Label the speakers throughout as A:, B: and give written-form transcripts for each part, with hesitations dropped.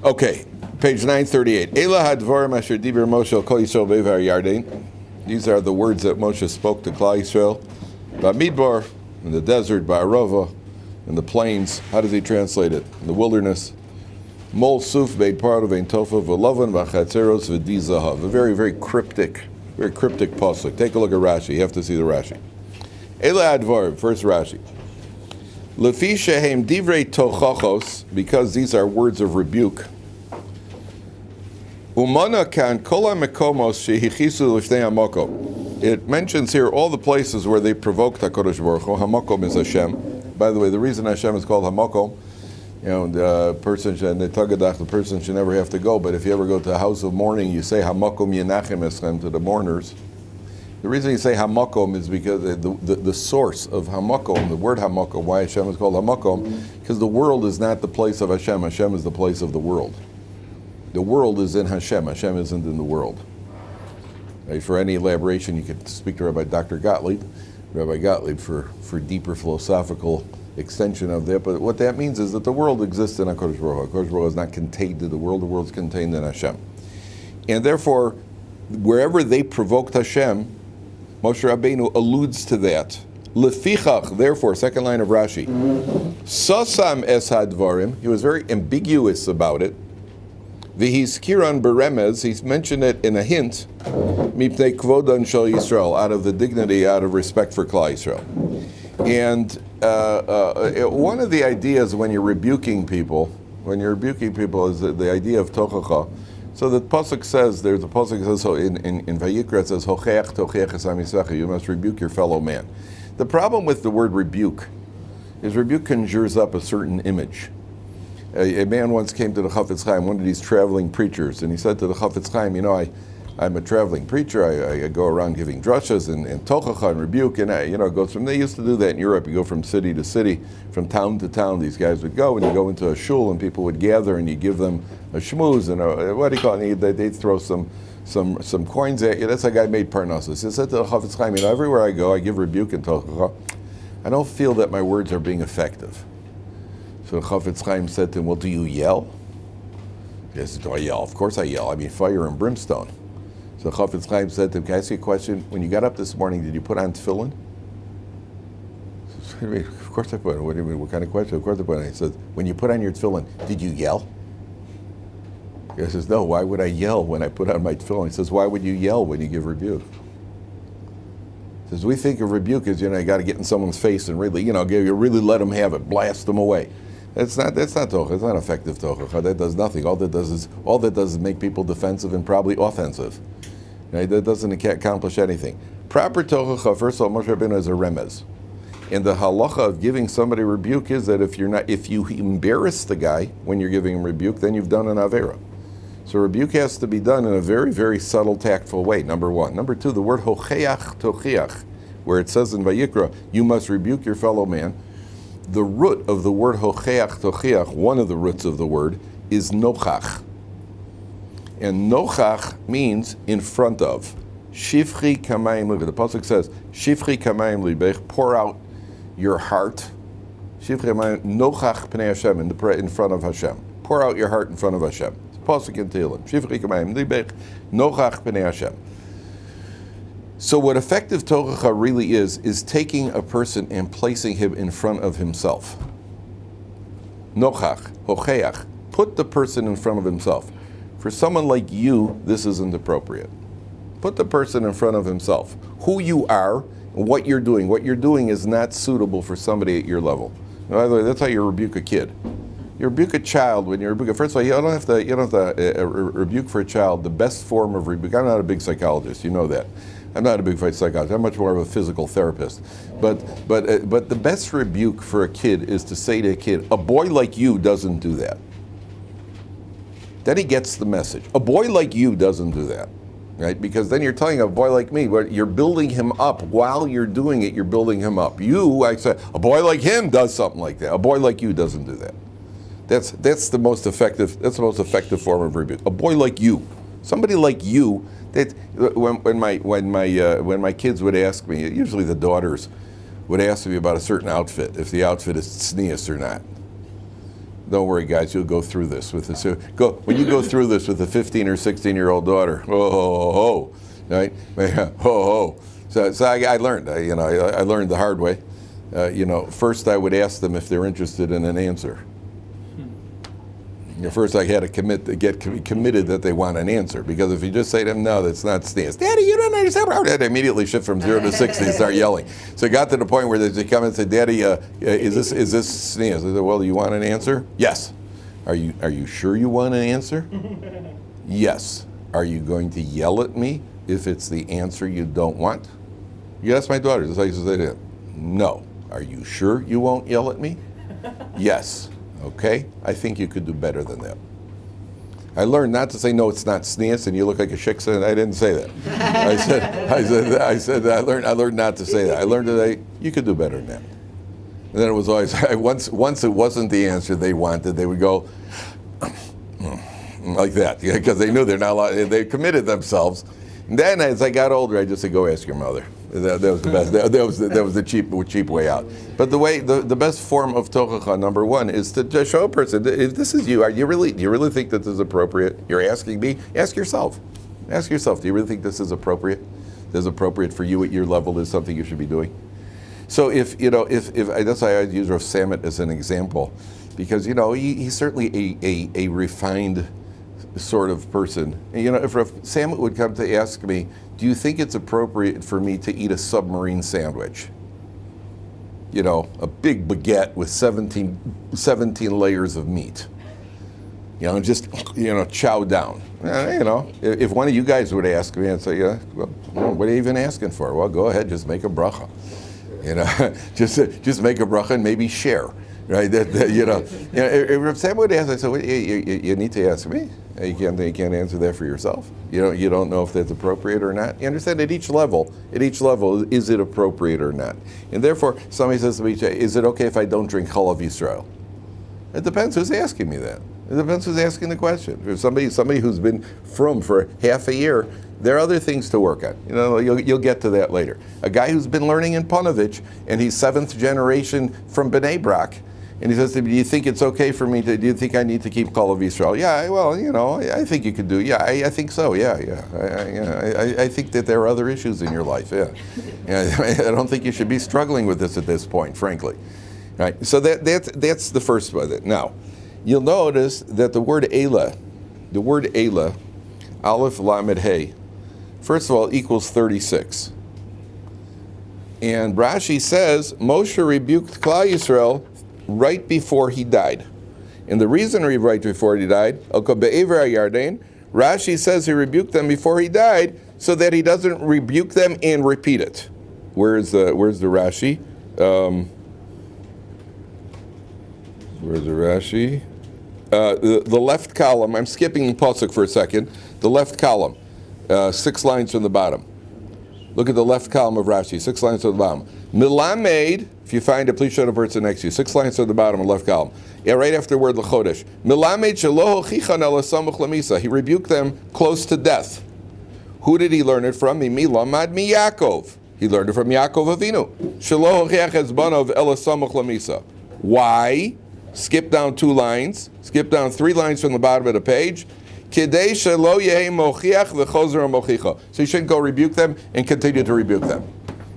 A: Okay, page 938. Ela hadvarim asher diber Moshe al kol Yisrael be'var Yarden. These are the words that Moshe spoke to Klal Yisrael. Ba'midbar, in the desert, ba'arova, in the plains. How does he translate it? In the wilderness. Mol suf beid pardo vein tofa v'lovan v'chatzeros v'di zahav. A very, very cryptic pasuk. Take a look at Rashi. You have to see the Rashi. Ela hadvarim, first Rashi. Lefi shehem divrei tochachos, because these are words of rebuke. Umana kan kol hamekomos shehichisu l'shnei hamoko. It mentions here all the places where they provoked HaKadosh Baruch Hu. Hamokom is Hashem. By the way, the reason Hashem is called Hamokom, the person should never have to go. But if you ever go to a house of mourning, you say Hamokom Yenachem Eschem to the mourners. The reason you say Hamakom is because the source of Hamakom, the word Hamakom, why Hashem is called Hamakom, because the world is not the place of Hashem. Hashem is the place of the world. The world is in Hashem. Hashem isn't in the world. Right? For any elaboration, you could speak to Rabbi Gottlieb for deeper philosophical extension of that. But what that means is that the world exists in HaKadosh Baruch Hu. HaKadosh Baruch Hu is not contained in the world. The world is contained in Hashem. And therefore, wherever they provoked Hashem, Moshe Rabbeinu alludes to that. Lefichach, therefore, second line of Rashi. Sasam es hadvarim, he was very ambiguous about it. V'hiskiran beremez, he's mentioned it in a hint. Mipnei kvodan shel Yisrael, out of the dignity, out of respect for Klal Yisrael. And one of the ideas when you're rebuking people is the idea of tochacha. So the pasuk says, there's a pasuk that says, so in Vayikra it says, Hocheach tocheach es hamisecha, you must rebuke your fellow man. The problem with the word rebuke is rebuke conjures up a certain image. A man once came to the Chafetz Chaim, one of these traveling preachers, and he said to the Chafetz Chaim, I'm a traveling preacher, I go around giving drushes and tochacha and rebuke, and it goes from, they used to do that in Europe, you go from city to city, from town to town, these guys would go, and you go into a shul, and people would gather, and you give them a shmooze, and what do you call it, they'd throw some coins at you. That's a guy made parnassus. He said to the Chafetz Chaim, everywhere I go, I give rebuke and tochacha. I don't feel that my words are being effective. So the Chafetz Chaim said to him, well, do you yell? He said, do I yell? Of course I yell. I mean, fire and brimstone. So Chafetz Chaim said to him, can I ask you a question? When you got up this morning, did you put on tefillin? He said, of course I put on. What do you mean? What kind of question? Of course I put on. He said, when you put on your tefillin, did you yell? He says, no, why would I yell when I put on my tefillin? He says, why would you yell when you give rebuke? He says, we think of rebuke as, you got to get in someone's face and really, you really let them have it, blast them away. That's not tocha. It's not effective tocha. That does nothing. All that does is make people defensive and probably offensive. Right? That doesn't accomplish anything. Proper tocha, first of all, Moshe Rabbeinu is a remez. And the halacha of giving somebody rebuke is that if you embarrass the guy when you're giving him rebuke, then you've done an avera. So rebuke has to be done in a very, very subtle, tactful way, number one. Number two, the word hocheach tochiach, where it says in Vayikra, you must rebuke your fellow man. The root of the word hocheach tochiach, one of the roots of the word, is nochach. And nochach means in front of. Shifchi kamayim libech. The pasuk says, Shifchi kamayim libech, pour out your heart. Shifchi kamayim nochach pnei Hashem, in front of Hashem. Pour out your heart in front of Hashem. It's pasuk in Tehillim. Shifchi kamayim libech, nochach pnei Hashem. So what effective tochacha really is taking a person and placing him in front of himself. Nochach, hocheach, put the person in front of himself. For someone like you, this isn't appropriate. Put the person in front of himself. Who you are, and what you're doing. What you're doing is not suitable for somebody at your level. By the way, that's how you rebuke a kid. You rebuke a child when you rebuke. First of all, you don't have to rebuke for a child. The best form of rebuke. I'm not a big psychologist. You know that. I'm not a big psychologist. I'm much more of a physical therapist. But the best rebuke for a kid is to say to a kid, a boy like you doesn't do that. Then he gets the message. A boy like you doesn't do that, right? Because then you're telling a boy like me, you're building him up. While you're doing it, you're building him up. I said, a boy like him does something like that. A boy like you doesn't do that. That's the most effective. That's the most effective form of rebuke. A boy like you, somebody like you. That when my kids would ask me, usually the daughters would ask me about a certain outfit, if the outfit is tznius or not. Don't worry, guys, you'll go through this with this. When you go through this with a 15 or 16-year-old daughter, right? So I learned, I learned the hard way. First I would ask them if they're interested in an answer. First I had to get committed that they want an answer, because if you just say to them, no, that's not stance. Daddy, you don't understand. I'd immediately shift from 0 to 60 and start yelling. So it got to the point where they come and say, Daddy, is this stance? I said, well, you want an answer? Yes. Are you sure you want an answer? Yes. Are you going to yell at me if it's the answer you don't want? You ask my daughters, that's how I used to say to them. No. Are you sure you won't yell at me? Yes. Okay, I think you could do better than that. I learned not to say, no, it's not stance, and you look like a shiksa. I didn't say that. I learned not to say that. I learned that you could do better than that. And then it was always, once it wasn't the answer they wanted, they would go like that, because they knew they're not allowed, they committed themselves. And then as I got older, I just said, go ask your mother. That was the best. That was the cheap way out. But the best form of tochacha, number one, is to show a person, if this is you, do you really think that this is appropriate? You're asking me. Ask yourself. Ask yourself. Do you really think this is appropriate? This is appropriate for you at your level? Is something you should be doing? So if that's why I use Rav Samet as an example, because he's certainly a refined sort of person. If Rav Samet would come to ask me, do you think it's appropriate for me to eat a submarine sandwich? A big baguette with 17 layers of meat. Just chow down. If one of you guys would ask me, I'd say, well, what are you even asking for? Well, go ahead, just make a bracha. Just make a bracha and maybe share. Right? If Sam would ask, I said, well, you need to ask me. You can't answer that for yourself. You don't know if that's appropriate or not. You understand? At each level, is it appropriate or not? And therefore, somebody says to me, is it okay if I don't drink Chalav Yisrael? It depends who's asking me that. It depends who's asking the question. If somebody who's been frum for half a year, there are other things to work on. You'll get to that later. A guy who's been learning in Panovich, and he's 7th generation from Bnei Brak, and he says to me, do you think it's okay for me do you think I need to keep Chalav Yisrael? Yeah, well, I think you could do. Yeah, I think so. Yeah. I think that there are other issues in your life. Yeah. I don't think you should be struggling with this at this point, frankly. Right. So that's the first one. Now, you'll notice that the word Elah, Aleph Lamed Hey, first of all, equals 36. And Rashi says Moshe rebuked Klal Yisrael right before he died. And the reason right before he died, Rashi says he rebuked them before he died so that he doesn't rebuke them and repeat it. Where's the Rashi? Where's the Rashi? The left column, I'm skipping the pasuk for a second. The left column, 6 lines from the bottom. Look at the left column of Rashi, 6 lines from the bottom. Milamed, if you find it, please show the person next to you. 6 lines from the bottom, left column. Yeah, right after the word l'chodesh. Milamed shelo hochichan ela samuch lemisa. He rebuked them close to death. Who did he learn it from? Milamad mi Yaakov. He learned it from Yaakov Avinu. Shelo hochiach ezbanov ela samuch lemisa. Why? Skip down 2 lines. Skip down 3 lines from the bottom of the page. Kidei shelo yehi mochiach v'chozer mochicha. So you shouldn't go rebuke them and continue to rebuke them.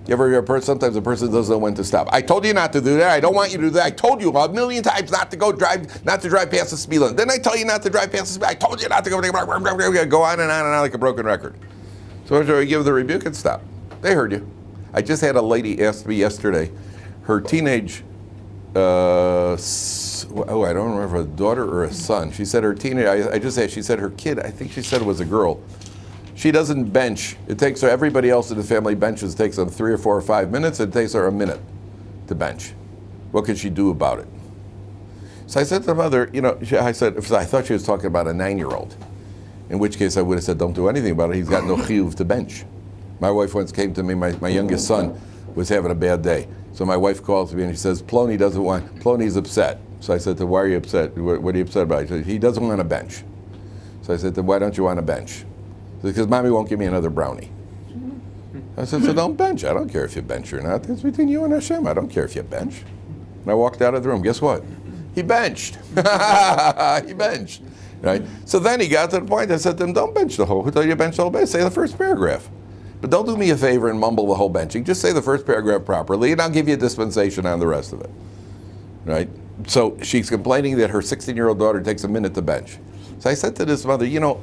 A: You ever hear sometimes a person doesn't know when to stop. I told you not to do that. I don't want you to do that. I told you a million times not to drive past the speed limit. Then I tell you not to drive past the speed. I told you not to go on and on like a broken record. So after I give the rebuke and stop. They heard you. I just had a lady ask me yesterday, her teenage, I don't remember, a daughter or a son. She said her teenage, she said her kid, I think she said it was a girl. She doesn't bench. It takes her, everybody else in the family benches, takes them 3 or 4 or 5 minutes. It takes her a minute to bench. What can she do about it? So I said to the mother, I thought she was talking about a 9-year-old. In which case I would have said, don't do anything about it. He's got no chiyuv to bench. My wife once came to me, my youngest son was having a bad day. So my wife calls me and she says, Plony's upset. So I said to her, why are you upset? What are you upset about? She said, he doesn't want a bench. So I said to her, why don't you want a bench? Because mommy won't give me another brownie. I said, so don't bench. I don't care if you bench or not. It's between you and Hashem. I don't care if you bench. And I walked out of the room. Guess what? He benched. He benched. Right? So then he got to the point, I said to him, don't bench the whole, who told you to bench the whole bench? Say the first paragraph. But don't do me a favor and mumble the whole benching. Just say the first paragraph properly, and I'll give you a dispensation on the rest of it. Right? So she's complaining that her 16-year-old daughter takes a minute to bench. So I said to this mother, you know,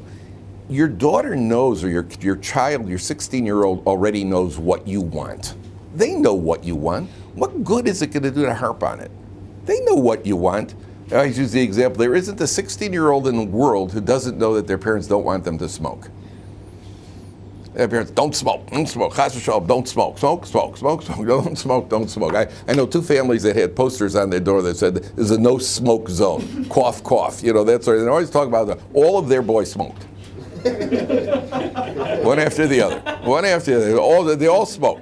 A: your daughter knows, or your child, your 16-year-old already knows what you want. They know what you want. What good is it going to do to harp on it? They know what you want. I always use the example, there isn't a 16-year-old in the world who doesn't know that their parents don't want them to smoke. Their parents, don't smoke, chas v'shalom, don't smoke, smoke, don't smoke, don't smoke. I know two families that had posters on their door that said, there's a no smoke zone, cough, cough, you know, that sort of thing. They always talk about that. All of their boys smoked. One after the other. They all smoke.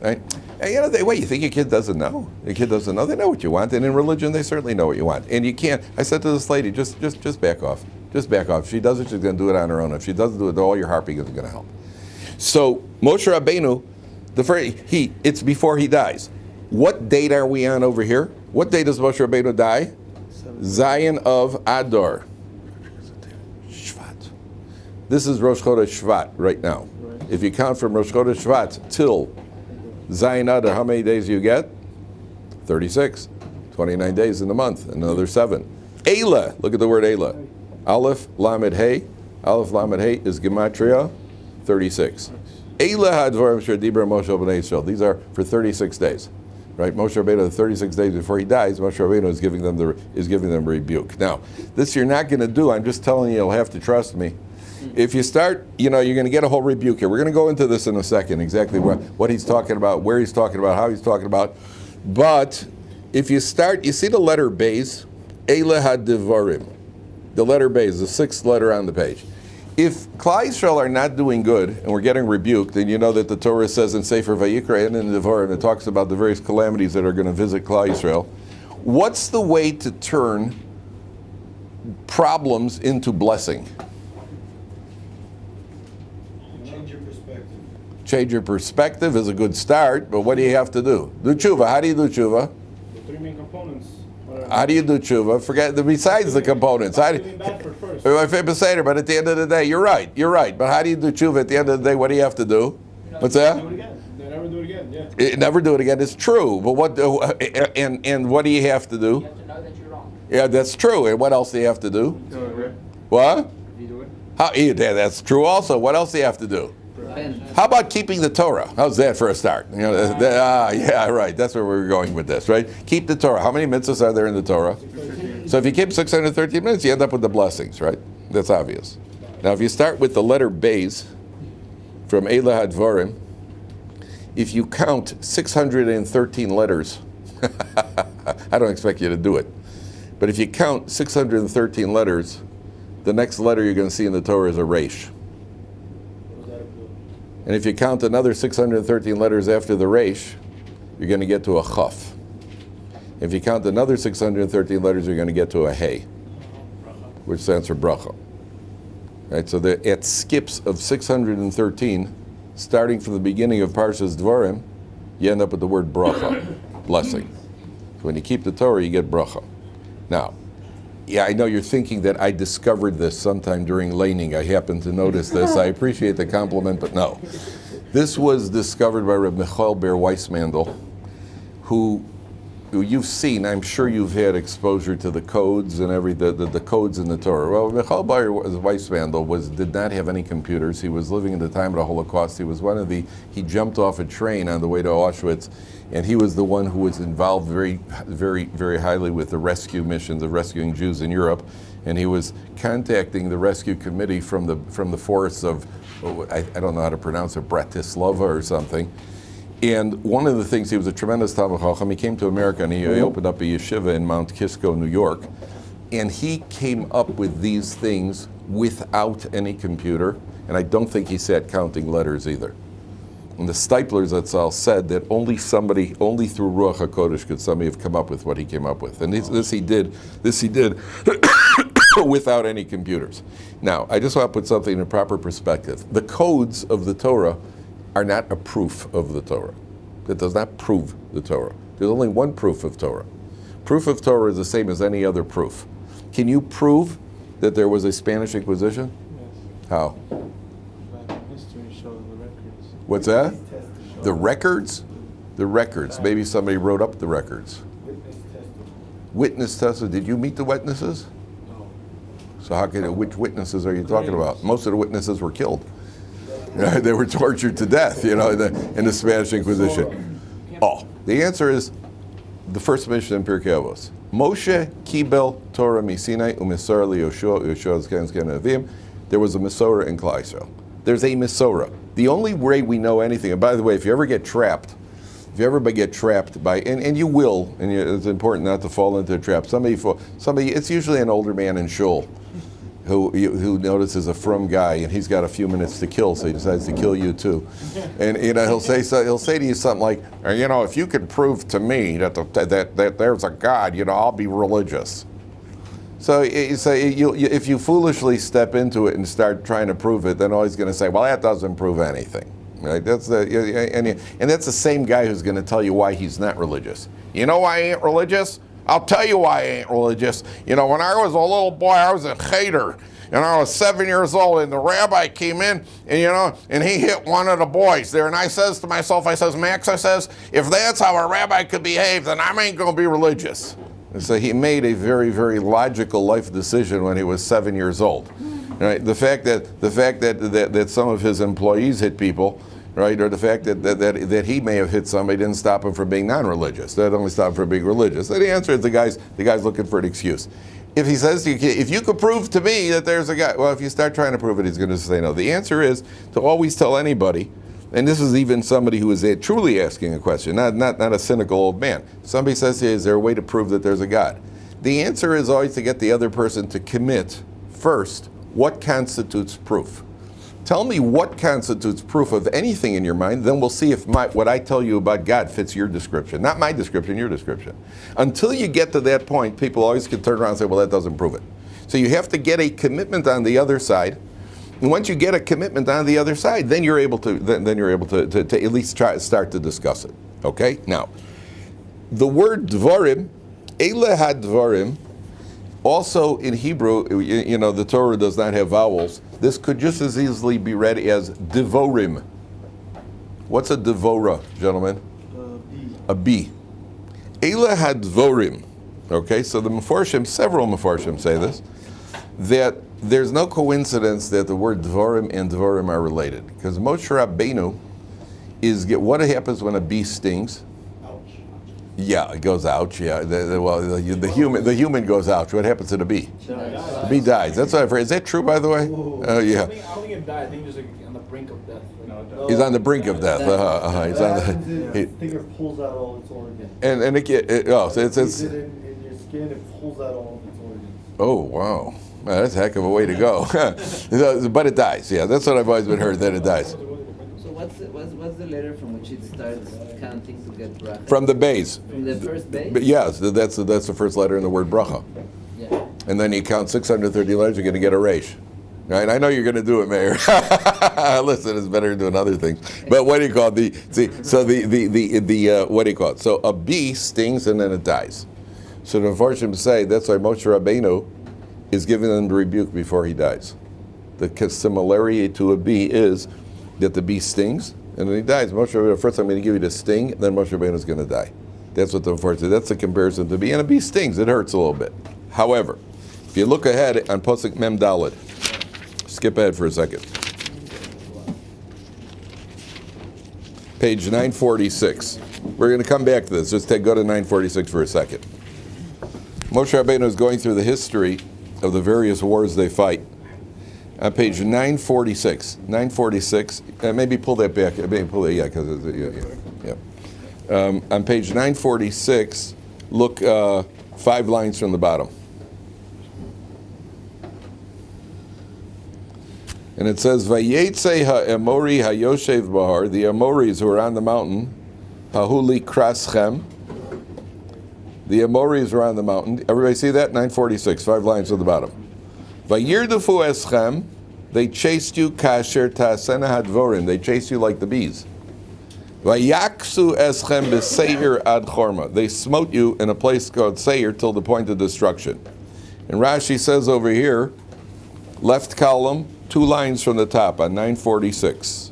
A: Right? And you know, you think your kid doesn't know? Your kid doesn't know. They know what you want, and in religion, they certainly know what you want. And you can't. I said to this lady, just back off. Just back off. If she does it, she's going to do it on her own. If she doesn't do it, all your harping isn't going to help. So Moshe Rabbeinu, it's before he dies. What date are we on over here? What date does Moshe Rabbeinu die? Zion of Adar. Shvat. This is Rosh Chodesh Shvat right now. Right. If you count from Rosh Chodesh Shvat till Zion Adar, how many days do you get? 36. 29 days in the month, another 7. Eila, look at the word Eila. Aleph Lamed Hey. Aleph Lamed Hey is Gematria 36. Eila hadvarim shadibra Moshe b'nei Yisrael. These are for 36 days. Right? Moshe Rabbeinu, the 36 days before he dies, Moshe Rabbeinu is giving them rebuke. Now, this you're not going to do. I'm just telling you, you'll have to trust me. If you start, you're going to get a whole rebuke here. We're going to go into this in a second, exactly what he's talking about, where he's talking about, how he's talking about. But if you start, you see the letter Beis, Eila had-Devarim. The letter Beis, the 6th letter on the page. If Klal Yisrael are not doing good and we're getting rebuked, then you know that the Torah says in Sefer Vayikra and in Devarim, it talks about the various calamities that are going to visit Klal Yisrael. What's the way to turn problems into blessing? Change your perspective is a good start, but what do you have to do? Do tshuva. How do you do tshuva?
B: The 3 main components.
A: How do you do tshuva? Besides the components. But at the end of the day, you're right. But how do you do tshuva at the end of the day? What do you have to do? What's that?
B: Never do it again.
A: Yeah. Never do it again. It's true. But what? And what do you have to do?
C: You have to know that you're wrong.
A: Yeah, that's true. And what else do you have to do? What? Yeah, that's true also. What else do you have to do? How about keeping the Torah? How's that for a start? Yeah, right. That's where we're going with this, right? Keep the Torah. How many mitzvahs are there in the Torah? 613. So if you keep 613 minutes, you end up with the blessings, right? That's obvious. Now, if you start with the letter Beis from Eila Hadvarim, if you count 613 letters, I don't expect you to do it, but if you count 613 letters, the next letter you're going to see in the Torah is a Resh. And if you count another 613 letters after the Resh, you're going to get to a Chaf. If you count another 613 letters, you're going to get to a Hey, which stands for Bracha. Right, so at skips of 613, starting from the beginning of Parsha's Devarim, you end up with the word Bracha, blessing. So when you keep the Torah, you get Bracha. Now, yeah, I know you're thinking that I discovered this sometime during laning. I happened to notice this. I appreciate the compliment, but no. This was discovered by Rabbi Michael Ber Weissmandel, who you've seen. I'm sure you've had exposure to the codes and the codes in the Torah. Well, Michael Ber Weissmandel did not have any computers. He was living in the time of the Holocaust. He was he jumped off a train on the way to Auschwitz, and he was the one who was involved very, very, very highly with the rescue missions of rescuing Jews in Europe. And he was contacting the rescue committee from the forests of, I don't know how to pronounce it, Bratislava or something. And one of the things, he was a tremendous Talmid Chacham. He came to America and he opened up a yeshiva in Mount Kisco, New York. And he came up with these things without any computer. And I don't think he sat counting letters either. And the Stiplers Zatzal said that only through Ruach HaKodesh could somebody have come up with what he came up with. And this he did without any computers. Now, I just want to put something in a proper perspective. The codes of the Torah are not a proof of the Torah. It does not prove the Torah. There's only one proof of Torah. Proof of Torah is the same as any other proof. Can you prove that there was a Spanish Inquisition?
B: Yes.
A: How?
B: But history shows the records.
A: What's that? The records? The records. Maybe somebody wrote up the records.
B: Witness testimony.
A: Witness testimony. Did you meet the witnesses?
B: No.
A: So which witnesses are you talking about? Most of the witnesses were killed. They were tortured to death, in the Spanish Inquisition. Oh, the answer is the first mission in Pirkei Avos. Moshe kibel Torah misinai u'misora liYoshua Yoshua zken Avim. There was a Mesorah in Klal Yisrael. There's a Mesorah. The only way we know anything, and by the way, if you ever get trapped by, and you will, and it's important not to fall into a trap. Somebody, it's usually an older man in shul who notices a frum guy, and he's got a few minutes to kill, so he decides to kill you too. And he'll say to you something like, if you could prove to me that there's a God, I'll be religious. So if you foolishly step into it and start trying to prove it, then all he's going to say, well, that doesn't prove anything. Right? That's the same guy who's going to tell you why he's not religious. You know why I ain't religious? I'll tell you why I ain't religious. When I was a little boy, I was a cheder. And I was 7 years old, and the rabbi came in, and he hit one of the boys there. And I says to myself, Max, if that's how a rabbi could behave, then I ain't going to be religious. And so he made a very, very logical life decision when he was 7 years old. Right? The fact that some of his employees hit people, right, or the fact that he may have hit somebody didn't stop him from being non-religious. That only stopped him from being religious. So the answer is the guy's looking for an excuse. If he says to you, if you could prove to me that there's a God, well, if you start trying to prove it, he's going to say no. The answer is to always tell anybody, and this is even somebody who is truly asking a question, not a cynical old man. Somebody says to you, is there a way to prove that there's a God? The answer is always to get the other person to commit first what constitutes proof. Tell me what constitutes proof of anything in your mind, then we'll see if what I tell you about God fits your description. Not my description, your description. Until you get to that point, people always can turn around and say, well, that doesn't prove it. So you have to get a commitment on the other side. And once you get a commitment on the other side, then you're able to to at least start to discuss it. Okay? Now, the word Devarim, Eile HaDevarim, also in Hebrew, the Torah does not have vowels. This could just as easily be read as Devorim. What's a Devora, gentlemen? A bee. Eile HaDevarim. Okay, so the several Mefarshim say this, that there's no coincidence that the word Devarim and Devarim are related. Because Moshe Rabbeinu what happens when a bee stings? Yeah, it goes ouch. Yeah, the human goes ouch. What happens to the bee? The bee dies. That's what I've heard. Is that true, by the way? Yeah.
B: I don't think it died. I think he's just on the brink of death.
A: He's on the brink of death. He's on
C: the finger pulls out all its organs.
A: And so it's
C: in your skin. It pulls out all of its organs.
A: Oh wow, that's a heck of a way to go. But it dies. Yeah, that's what I've always been heard, that it dies.
D: So what's the letter from which it starts counting to get bracha?
A: From the base.
D: From the first base?
A: But yes, that's the first letter in the word bracha.
D: Yeah.
A: And then you count 630 letters, you're going to get a reish. Right? I know you're going to do it, Mayor. Listen, it's better to do another thing. But what do you call it? What do you call it? So a bee stings and then it dies. So the Mepharshim say that's why Moshe Rabbeinu is giving them the rebuke before he dies. The similarity to a bee is that the bee stings and then he dies. Moshe Rabbeinu, first I'm going to give you the sting, then Moshe Rabbeinu is going to die. That's what the Mepharshim say. That's the comparison to a bee. And a bee stings. It hurts a little bit. However, if you look ahead on Posuk Mem Daled, skip ahead for a second. Page 946. We're going to come back to this. Just go to 946 for a second. Moshe Rabbeinu is going through the history of the various wars they fight. On page 946. 946. Maybe pull that back. Maybe pull it. Yeah, because on page 946, look 5 lines from the bottom. And it says, Vayetze ha'emori ha'yoshev bahar, the Amoris who are on the mountain, Pahuli kraschem, the Amoris were on the mountain. Everybody see that? 946, 5 lines at the bottom. Vayirdufu eschem, they chased you kasher ta'asena hadvorim, they chased you like the bees. Vayaksu eschem b'seir ad chorma. They smote you in a place called Seir till the point of destruction. And Rashi says over here, left column, 2 lines from the top on 946.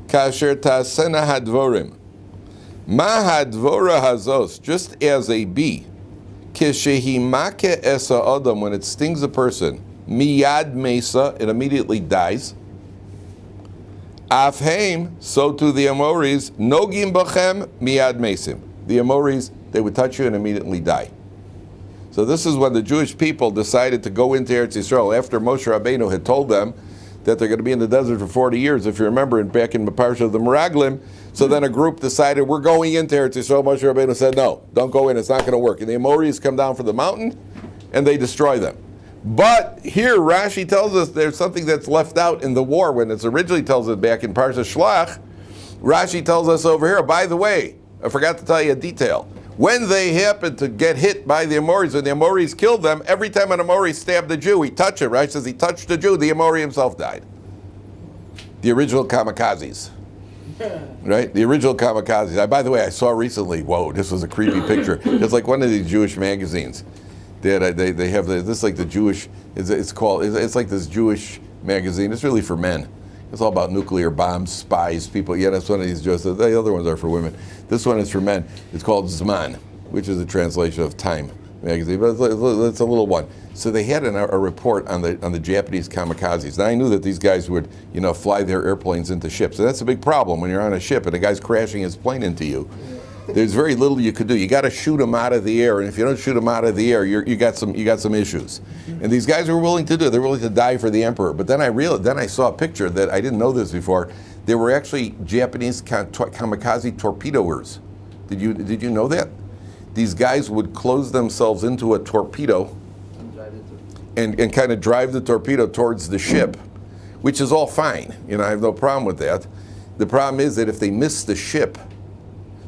A: Kasher tasena hadvorim. Ma hadvora hazos, just as a bee, kishehimake esa adam, when it stings a person, miyad mesa, it immediately dies. Afheim, so to the Amoris, nogim bachem miyad mesim. The Amoris, they would touch you and immediately die. So this is when the Jewish people decided to go into Eretz Yisrael after Moshe Rabbeinu had told them that they're going to be in the desert for 40 years. If you remember, back in the Parsha of the Meraglim, so then a group decided, we're going into Eretz Yisrael. Moshe Rabbeinu said, no, don't go in, it's not going to work. And the Amoris come down from the mountain, and they destroy them. But here, Rashi tells us there's something that's left out in the war, when it originally tells us back in Parsha Shlach. Rashi tells us over here, by the way, I forgot to tell you a detail. When they happened to get hit by the Amoris, when the Amoris killed them, every time an Amori stabbed a Jew, he touched it, right? Says he touched the Jew, the Amori himself died. The original kamikazes. Right? The original kamikazes. By the way, I saw recently, whoa, this was a creepy picture. It's like one of these Jewish magazines. They have this, like the Jewish, it's like this Jewish magazine. It's really for men. It's all about nuclear bombs, spies, people. Yeah, that's one of these Jews. The other ones are for women. This one is for men. It's called Zman, which is a translation of Time magazine, but it's a little one. So they had a report on the Japanese kamikazes. Now I knew that these guys would, fly their airplanes into ships, and that's a big problem when you're on a ship and a guy's crashing his plane into you. There's very little you could do. You got to shoot them out of the air, and if you don't shoot them out of the air, you got some issues. And these guys were willing to do it. They're willing to die for the emperor. But then I saw a picture that I didn't know this before. There were actually Japanese kamikaze torpedoers. Did you know that? These guys would close themselves into a torpedo and kind of drive the torpedo towards the ship, which is all fine. I have no problem with that. The problem is that if they miss the ship,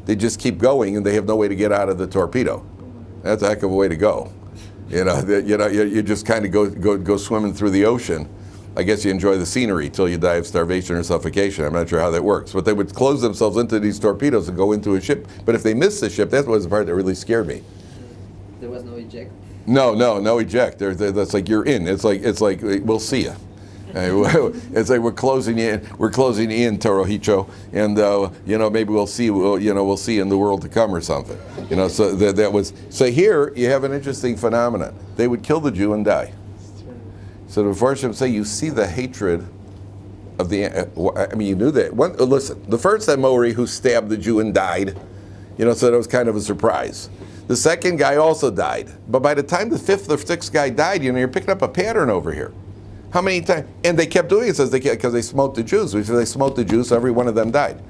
A: they just keep going and they have no way to get out of the torpedo. That's a heck of a way to go. You just kind of go swimming through the ocean. I guess you enjoy the scenery till you die of starvation or suffocation. I'm not sure how that works. But they would close themselves into these torpedoes and go into a ship. But if they miss the ship, that was the part that really scared me.
D: There was no eject?
A: No eject. That's like you're in. It's like we'll see you. It's like we're closing you in, Torohicho, and maybe we'll see you in the world to come or something. So that was. So here you have an interesting phenomenon. They would kill the Jew and die. So the Mepharshim say you see the hatred of the. You knew that. Listen, the first Amori who stabbed the Jew and died, so that was kind of a surprise. The second guy also died, but by the time the fifth or sixth guy died, you're picking up a pattern over here. How many times? And they kept doing it, says because they smote the Jews. We say they smote the Jews, so every one of them died.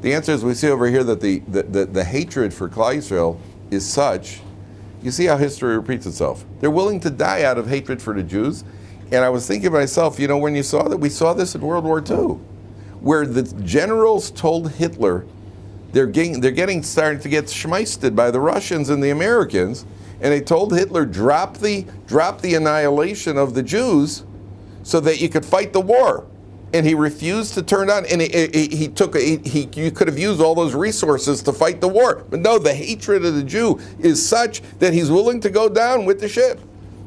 A: The answer is we see over here that the hatred for Klal Yisrael is such. You see how history repeats itself. They're willing to die out of hatred for the Jews. And I was thinking to myself, when you saw that, we saw this in World War II, where the generals told Hitler they're starting to get schmeisted by the Russians and the Americans, and they told Hitler drop the annihilation of the Jews so that you could fight the war. And he refused to turn on, and you could have used all those resources to fight the war. But no, the hatred of the Jew is such that he's willing to go down with the ship.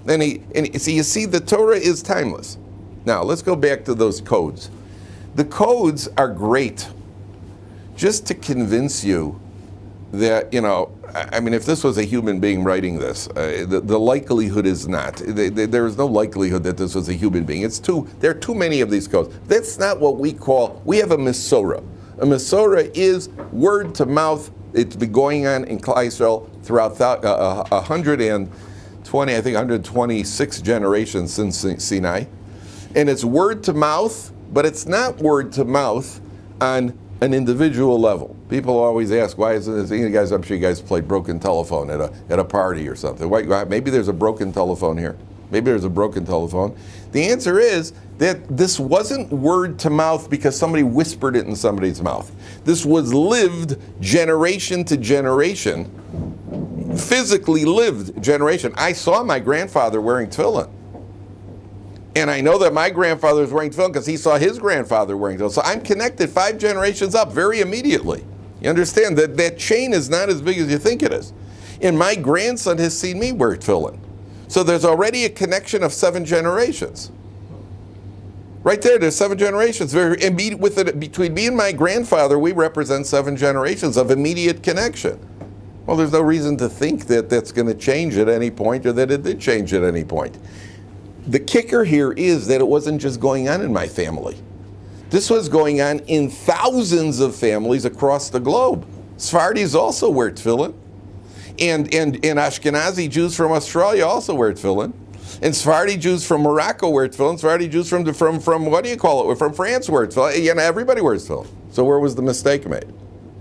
A: So you see, the Torah is timeless. Now, let's go back to those codes. The codes are great just to convince you that, if this was a human being writing this, the likelihood is not. There is no likelihood that this was a human being. There are too many of these codes. That's not what we have a Mesorah. A Mesorah is word to mouth. It's been going on in Klal Yisrael throughout 126 generations since Sinai. And it's word to mouth, but it's not word to mouth on an individual level. People always ask, why is this? Guys, I'm sure you guys played broken telephone at a party or something. Maybe there's a broken telephone here. Maybe there's a broken telephone. The answer is that this wasn't word to mouth because somebody whispered it in somebody's mouth. This was lived generation to generation, physically lived generation. I saw my grandfather wearing tefillin. And I know that my grandfather was wearing tefillin because he saw his grandfather wearing tefillin. So I'm connected 5 generations up very immediately. You understand that that chain is not as big as you think it is. And my grandson has seen me wear tefillin. So there's already a connection of 7 generations. Right there's 7 generations. Between me and my grandfather, we represent 7 generations of immediate connection. Well, there's no reason to think that that's going to change at any point or that it did change at any point. The kicker here is that it wasn't just going on in my family. This was going on in thousands of families across the globe. Sfardis also wear tefillin. And Ashkenazi Jews from Australia also wear tefillin. And Sephardi Jews from Morocco wear tefillin. Sephardi Jews from what do you call it? From France wear tefillin. You know, everybody wears tefillin. So where was the mistake made?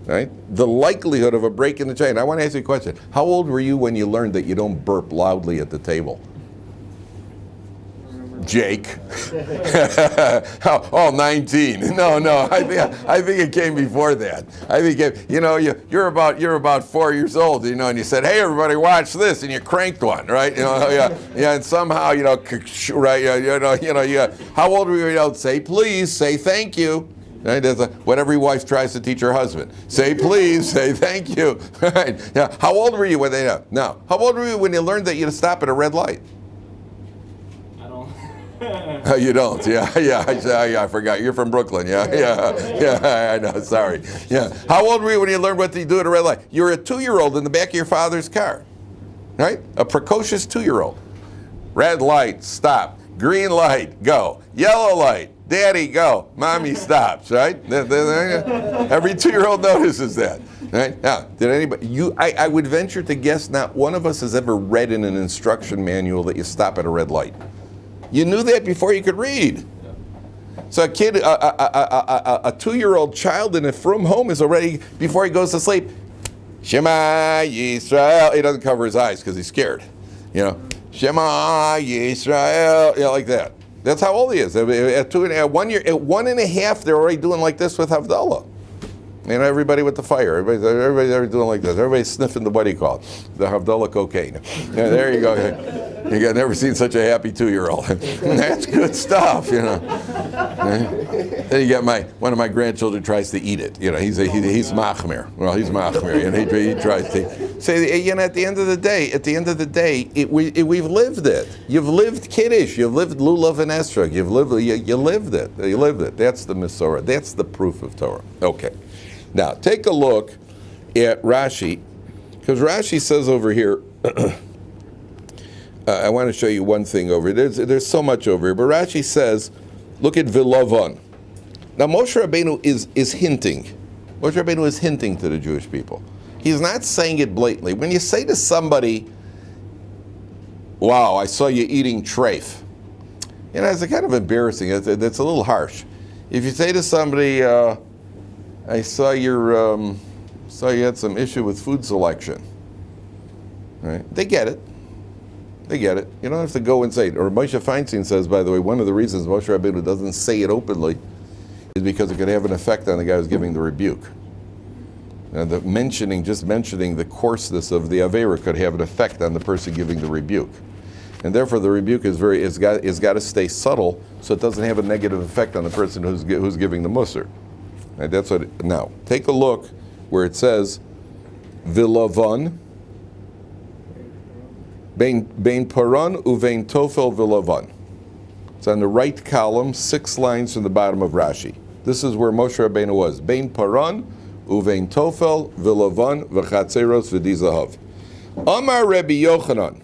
A: Right? The likelihood of a break in the chain. I want to ask you a question. How old were you when you learned that you don't burp loudly at the table? Jake. Oh, 19. No. I think it came before that. I think you're about 4 years old, and you said, "Hey, everybody, watch this," and you cranked one, right? And somehow, right? How old were you? Say please, say thank you. Right? What every wife tries to teach her husband. Say please, say thank you. Right? Yeah. How old were you when they? No. How old were you when you learned that you had to stop at a red light? Oh, you don't? Yeah, I forgot. You're from Brooklyn. Yeah, I know, sorry. Yeah. How old were you when you learned what to do at a red light? You were a 2-year-old in the back of your father's car, right? A precocious 2-year-old. Red light, stop. Green light, go. Yellow light, daddy, go. Mommy stops, right? Every 2-year-old notices that. Right? Now, did anybody, I would venture to guess not one of us has ever read in an instruction manual that you stop at a red light. You knew that before you could read. So a kid, a 2-year-old child in a frum home is already, before he goes to sleep, Shema Yisrael. He doesn't cover his eyes because he's scared. Shema Yisrael. Like that. That's how old he is. At 1 year, at 1.5, they're already doing like this with Havdalah. Everybody with the fire. Everybody's doing like this. Everybody's sniffing the, what do you call it? The Havdalah cocaine. Yeah, there you go. I've never seen such a happy 2-year-old. That's good stuff, Then you get one of my grandchildren tries to eat it. He's machmir. Well, he's machmir, and he tries to say. At the end of the day, we've lived it. You've lived Kiddush. You've lived lulav and esrog. You lived it. You lived it. That's the Masorah. That's the proof of Torah. Okay. Now take a look at Rashi, because Rashi says over here. I want to show you one thing over here. There's so much over here, but Rashi says, look at Vilavon. Now Moshe Rabbeinu is hinting. Moshe Rabbeinu is hinting to the Jewish people. He's not saying it blatantly. When you say to somebody, "Wow, I saw you eating treif," it's kind of embarrassing. It's a little harsh. If you say to somebody, "I saw you had some issue with food selection," right? They get it. They get it. You don't have to go and say it. Or Moshe Feinstein says, by the way, one of the reasons Moshe Rabbeinu doesn't say it openly is because it could have an effect on the guy who's giving the rebuke. And just mentioning the coarseness of the Avera could have an effect on the person giving the rebuke. And therefore the rebuke is got to stay subtle so it doesn't have a negative effect on the person who's giving the musar. Right, that's what. Now, take a look where it says, Vilavon, Bein Paran uvein Tofel Vilavon. It's on the right column, 6 lines from the bottom of Rashi. This is where Moshe Rabbeinu was. Bein Paran uvein Tofel Vilavon v'chatzeros v'dizahav. Amar Rabbi Yochanan.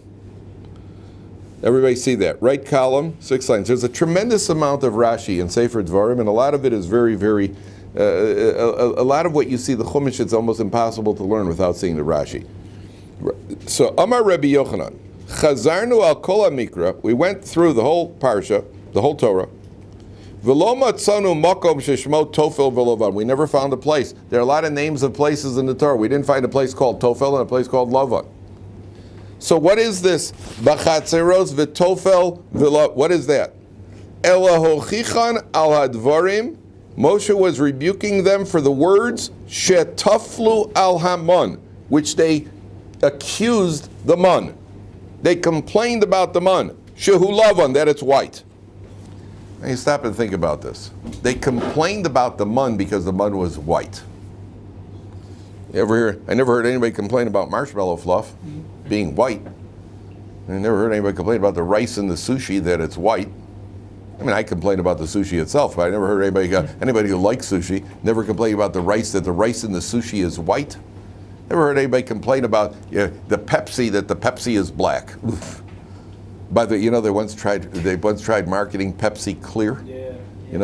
A: Everybody see that? Right column, 6 lines. There's a tremendous amount of Rashi in Sefer Devarim, and a lot of it is very, very, a lot of what you see, the Chumash, it's almost impossible to learn without seeing the Rashi. So, Amar Rabbi Yochanan, Chazarnu al kol mikra. We went through the whole Parsha, the whole Torah. V'lo matzanu makom sheshmo Tofel v'Lavan. We never found a place. There are a lot of names of places in the Torah. We didn't find a place called Tofel and a place called Lavan. So what is this? Bachatzeros v'Tofel v'Lavan. What is that? Elahochichan al hadvarim. Moshe was rebuking them for the words shetaflu al hamon, which they accused the mun. They complained about the mun. Shehu lavan, that it's white. Now you stop and think about this. They complained about the mun because the mun was white. I never heard anybody complain about marshmallow fluff being white. I never heard anybody complain about the rice in the sushi that it's white. I mean, I complain about the sushi itself, but I never heard anybody who likes sushi never complain about the rice, that the rice in the sushi is white. Never heard anybody complain about the Pepsi, that the Pepsi is black. Oof. By the way, they once tried marketing Pepsi Clear.
B: Yeah.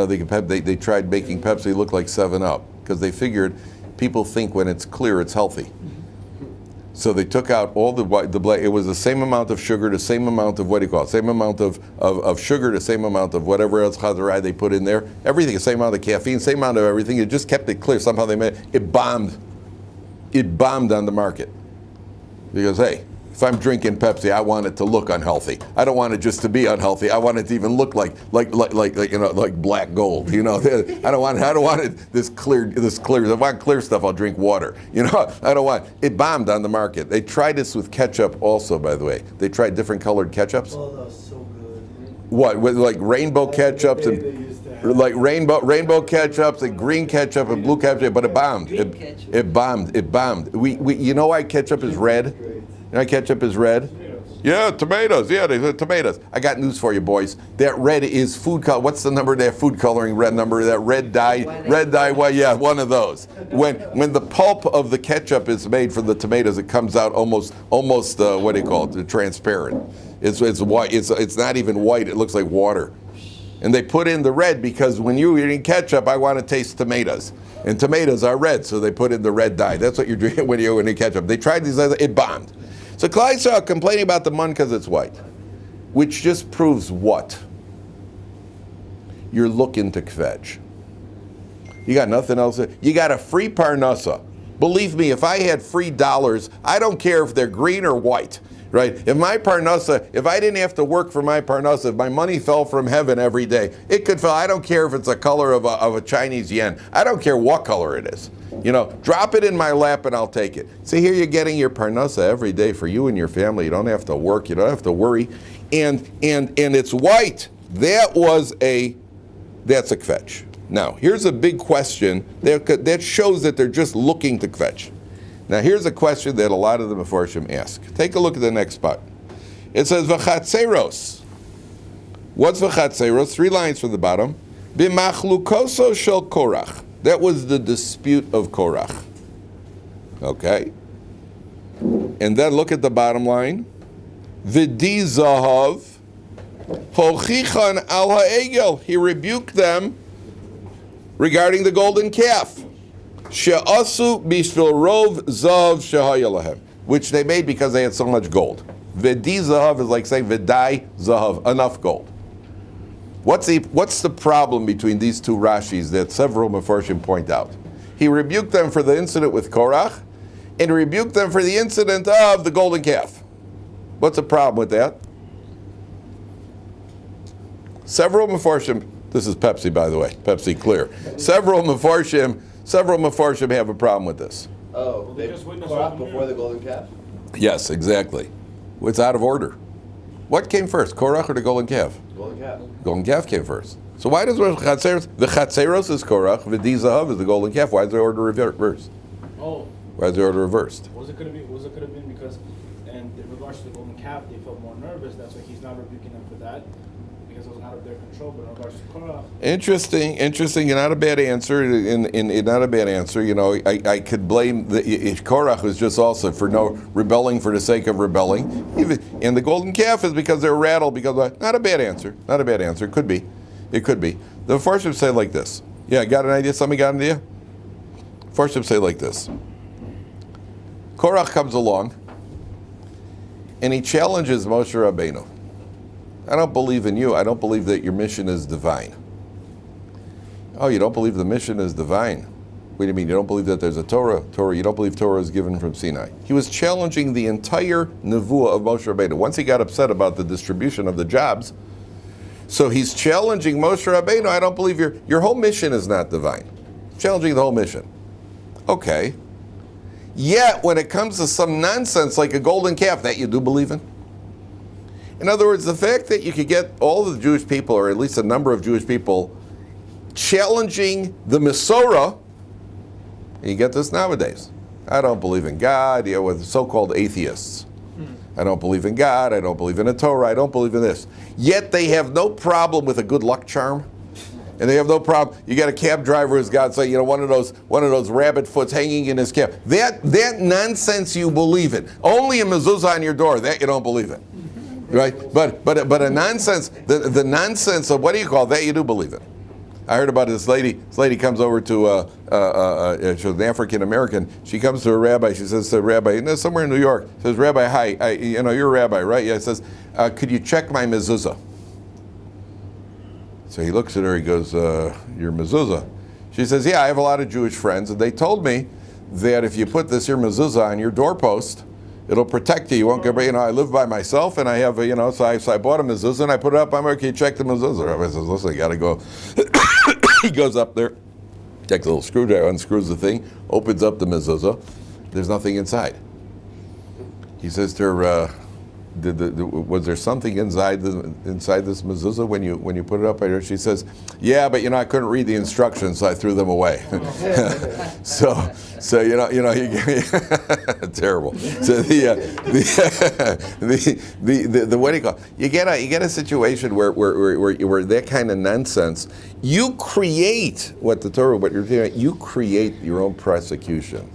A: They tried making Pepsi look like 7-Up because they figured people think when it's clear it's healthy. So they took out all the black. It was the same amount of sugar, the same amount of same amount of sugar, the same amount of whatever else chazarai they put in there. Everything, the same amount of caffeine, same amount of everything. It just kept it clear. Somehow they made it bombed. It bombed on the market because hey, if I'm drinking Pepsi, I want it to look unhealthy. I don't want it just to be unhealthy. I want it to even look like black gold. I don't want it this clear. If I want clear stuff, I'll drink water. I don't want it bombed on the market. They tried this with ketchup also, by the way. They tried different colored ketchups.
C: Oh, that was so good.
A: What with like rainbow ketchups and like rainbow ketchups and green ketchup and blue ketchup, but it bombed. It bombed. It bombed. We why ketchup is red? Ketchup is red? Yeah, tomatoes. Yeah, they tomatoes. I got news for you, boys. That red is food color. What's the number of that food coloring red number? That red dye. Red dye. Well, yeah, one of those. When the pulp of the ketchup is made from the tomatoes, it comes out almost what do you call it? Transparent. It's white. It's not even white. It looks like water. And they put in the red because when you're eating ketchup, I want to taste tomatoes. And tomatoes are red, so they put in the red dye. That's what you're drinking when you eat ketchup. They tried these other, it bombed. So Klal Yisrael complaining about the mun because it's white, which just proves what? You're looking to kvetch. You got nothing else. You got a free parnasa. Believe me, if I had free dollars, I don't care if they're green or white. Right? If my parnasa, if I didn't have to work for my parnasa, if my money fell from heaven every day, it could fall. I don't care if it's a color of a Chinese yen. I don't care what color it is. Drop it in my lap and I'll take it. See, here you're getting your parnasa every day for you and your family. You don't have to work. You don't have to worry. And it's white. That's a kvetch. Now, here's a big question that shows that they're just looking to kvetch. Now, here's a question that a lot of the Mefarshim ask. Take a look at the next part. It says, V'chatzeros. What's V'chatzeros? 3 lines from the bottom. B'machlukoso shel Korach. That was the dispute of Korach. Okay? And then look at the bottom line. V'di zahav hochichan al ha'egel. He rebuked them regarding the golden calf. She'asu bishvil rov zav shehaya lahem, which they made because they had so much gold. V'di zahav is like saying v'dai zahav, enough gold. What's the problem between these two Rashis that several Mefarshim point out? He rebuked them for the incident with Korach, and rebuked them for the incident of the golden calf. What's the problem with that? Several Mefarshim, this is Pepsi, by the way, Pepsi Clear. Several Mefarshim have a problem with this.
E: Oh, they just witnessed Korach before the golden calf?
A: Yes, exactly. It's out of order. What came first, Korach or the golden calf?
E: Golden calf.
A: Golden calf came first. So why does the Chatzeros is Korach, V'di Zahav is the golden calf? Why is the order reversed?
B: Oh.
A: Why is the order reversed?
B: Was it could have been because, and in regards to the golden calf, they felt more nervous. That's why he's not rebuking them for that, because it was out of their control. But in regards to Korach,
A: interesting. Not a bad answer. Not a bad answer. I could blame Korach was just also for rebelling for the sake of rebelling. And the golden calf is because they're rattled. Because not a bad answer. Not a bad answer. It could be. The Farshim say like this. Yeah, got an idea? Somebody got an idea? Farshim say like this. Korach comes along, and he challenges Moshe Rabbeinu. I don't believe in you. I don't believe that your mission is divine. Oh, you don't believe the mission is divine? What do you mean? You don't believe that there's a Torah? You don't believe Torah is given from Sinai? He was challenging the entire nevuah of Moshe Rabbeinu. Once he got upset about the distribution of the jobs, so he's challenging Moshe Rabbeinu. I don't believe your whole mission is not divine. Challenging the whole mission. Okay. Yet, when it comes to some nonsense like a golden calf, that you do believe in? In other words, the fact that you could get all the Jewish people, or at least a number of Jewish people, challenging the Mesorah, and you get this nowadays. I don't believe in God, with so-called atheists. I don't believe in God, I don't believe in the Torah, I don't believe in this. Yet they have no problem with a good luck charm. And they have no problem. You got a cab driver who's got, say, one of those rabbit foots hanging in his cab. That nonsense you believe in. Only a mezuzah on your door, that you don't believe in. Right? But a nonsense, the nonsense of, what do you call that, you do believe in. I heard about this lady. This lady comes over to, she was an African American. She comes to a rabbi. She says to a rabbi, somewhere in New York, says, Rabbi, hi, you're a rabbi, right? Yeah, says, could you check my mezuzah? So he looks at her, he goes, your mezuzah? She says, yeah, I have a lot of Jewish friends, and they told me that if you put this here mezuzah on your doorpost, it'll protect you. You won't get, I live by myself, and I have, so I bought a mezuzah, and I put it up. I'm like, okay, check the mezuzah. Rabbi says, listen, you got to go. He goes up there, takes a little screwdriver, unscrews the thing, opens up the mezuzah. There's nothing inside. He says to her, was there something inside this mezuzah when you put it up? She says, yeah, but I couldn't read the instructions, so I threw them away. so you terrible. So the what do you call? You get a situation where that kind of nonsense. You create what you're doing. You create your own persecution.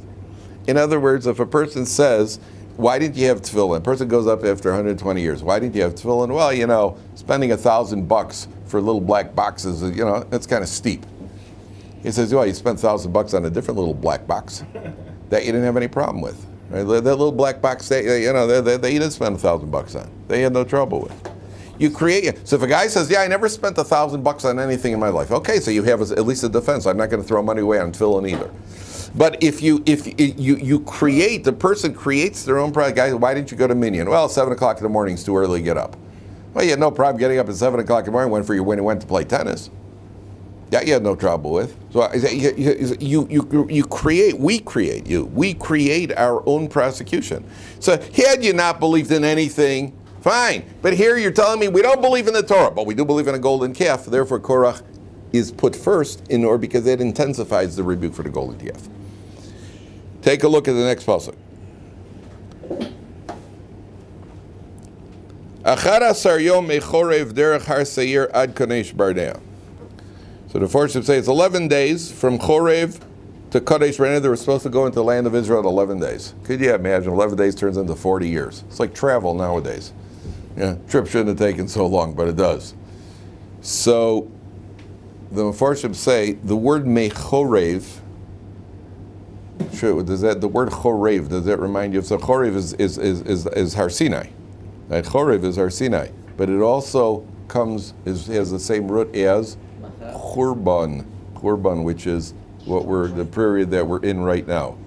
A: In other words, if a person says, why didn't you have tefillin? A person goes up after 120 years. Why didn't you have tefillin? Well, spending $1,000 for little black boxes, that's kind of steep. He says, well, you spent $1,000 on a different little black box that you didn't have any problem with. Right? That little black box, they didn't spend $1,000 on. They had no trouble with. You create. So if a guy says, yeah, I never spent $1,000 on anything in my life. Okay, so you have at least a defense. I'm not going to throw money away on tefillin either. But if you create, the person creates their own product. Guys, why didn't you go to Minyan? Well, 7 o'clock in the morning is too early to get up. Well, you had no problem getting up at 7 o'clock in the morning when you went to play tennis. That you had no trouble with. So you create, we create our own prosecution. So had you not believed in anything, fine. But here you're telling me we don't believe in the Torah, but we do believe in a golden calf. Therefore, Korach is put first in order because it intensifies the rebuke for the golden calf. Take a look at the next pasuk. Achar asar yom mechorev derech har seir ad kanesh barnea. So the Forship say it's 11 days from Chorev to Kadesh Barnea. They were supposed to go into the land of Israel in 11 days. Could you imagine? 11 days turns into 40 years. It's like travel nowadays. Yeah, trip shouldn't have taken so long, but it does. So the Mefarshim say the word mechorev. The word chorev, does that remind you of? So chorev is Har Sinai. Right? Chorev is Har Sinai, but it also has the same root as Churban, which is the period that we're in right now.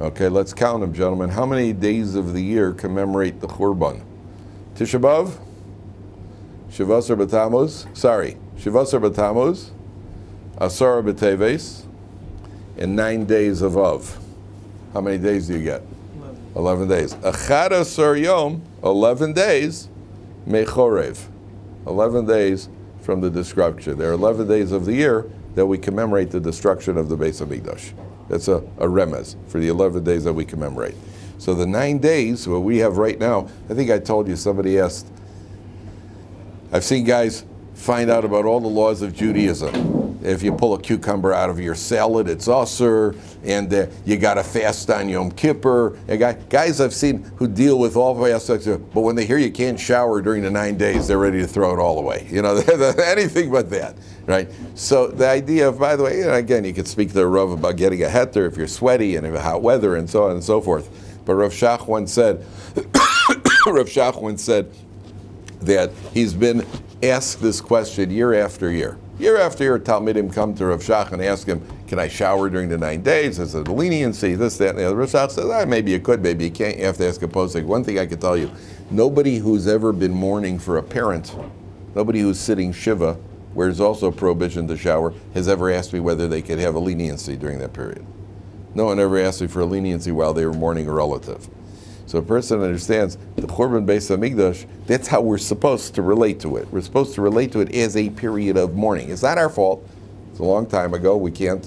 A: Okay, let's count them, gentlemen. How many days of the year commemorate the Churban? Tisha B'Av, Shivasar B'Tammuz, Asara B'Teves, and 9 days of Av. How many days do you get? 11 days. Achad Asar Yom, 11 days, Mechorev. 11 days from the destruction. There are 11 days of the year that we commemorate the destruction of the Beis Hamikdash. That's a remez for the 11 days that we commemorate. So the 9 days, what we have right now, I think I told you, somebody asked, I've seen guys find out about all the laws of Judaism. If you pull a cucumber out of your salad, it's usur, and you got to fast on Yom Kippur. Guys I've seen who deal with all the aspects of it, but when they hear you can't shower during the 9 days, they're ready to throw it all away. Anything but that, right? So the idea of, by the way, again, you could speak to the Rav about getting a heter if you're sweaty and if hot weather and so on and so forth. But Rav Shach once said, that he's been asked this question year after year. Year after year, Talmidim come to Rav Shach and ask him, can I shower during the 9 days? Is it a leniency, this, that, and the other? Rav Shach says, maybe you could, maybe you can't. You have to ask a posek. One thing I can tell you, nobody who's ever been mourning for a parent, nobody who's sitting Shiva, where there's also a prohibition to shower, has ever asked me whether they could have a leniency during that period. No one ever asked me for a leniency while they were mourning a relative. So a person understands the Churban Beis Hamikdash, that's how we're supposed to relate to it. We're supposed to relate to it as a period of mourning. It's not our fault. It's a long time ago. We can't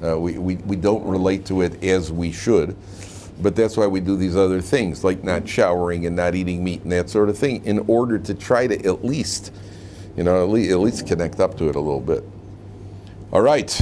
A: We don't relate to it as we should. But that's why we do these other things, like not showering and not eating meat and that sort of thing, in order to try to at least connect up to it a little bit. All right.